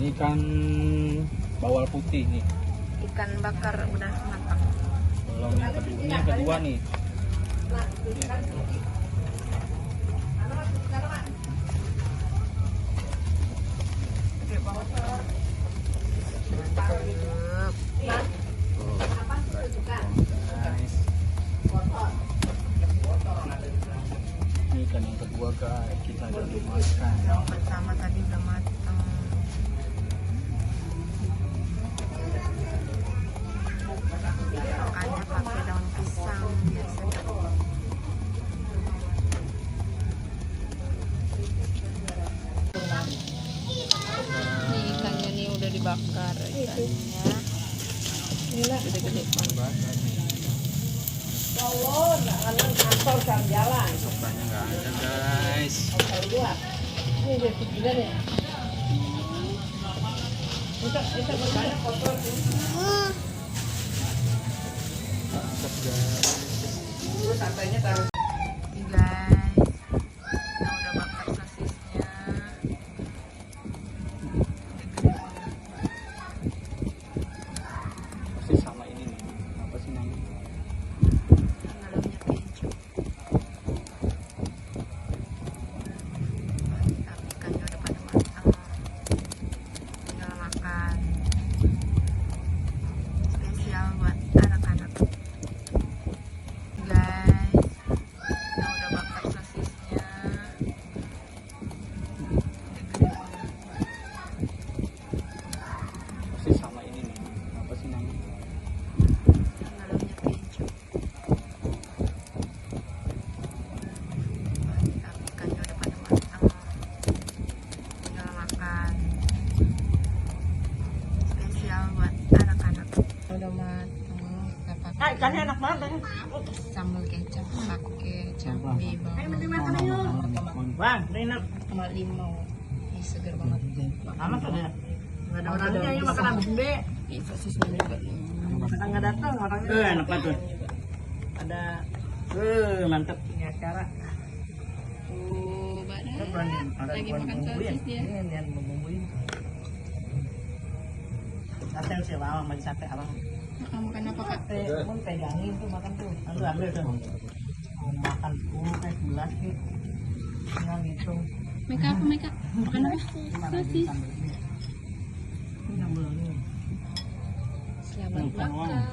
Ini ikan bawal putih nih. Ikan bakar udah matang. Belum yang kedua nih. Guys. Ini ikan yang kedua guys, kita udah makan. Yang pertama tadi udah matang. Makannya pakai daun pisang biar sedap. Nih ikannya nih udah dibakar ikannya. Gede-gede banget. Sopanya nggak ada guys. Mantap guys. Nih guys, kita udah bakar sosisnya. Pasti sama ini nih. Apa sih namanya? Dalamnya keju. Mantap, ikannya udah pada matang. Tinggal makan. Spesial buat anak-anak. Guys, kita udah bakar sosisnya. Pasti sama ini nih. Apa sih namanya? Dalamnya keju. Mantap, ikannya udah pada matang. Tinggal makan. Spesial buat anak-anak. Udah matang. Kita pakai Ikannya enak banget. sambal kecap pakai cabai bawang Bang, ini enak. sama limau. Ini segar banget. Sama saja. Nggak ada orangnya yang makan habis be. Ini sosisnya juga. Kita nggak datang orangnya. Enak banget. Ada. Mantep. Ini acara. Badan lagi makan sosis dia. Ini yang membumbuin. Sate sih lawang, bagi sate abang. Makan apa kak? Mau pegangin tuh makan tuh. Lalu ambil tuh. Mau makan kayak gelas gitu. Tinggal gitu. Meka apa Meka? Makan apa? Sosis. Ini yang belum. Selamat makan.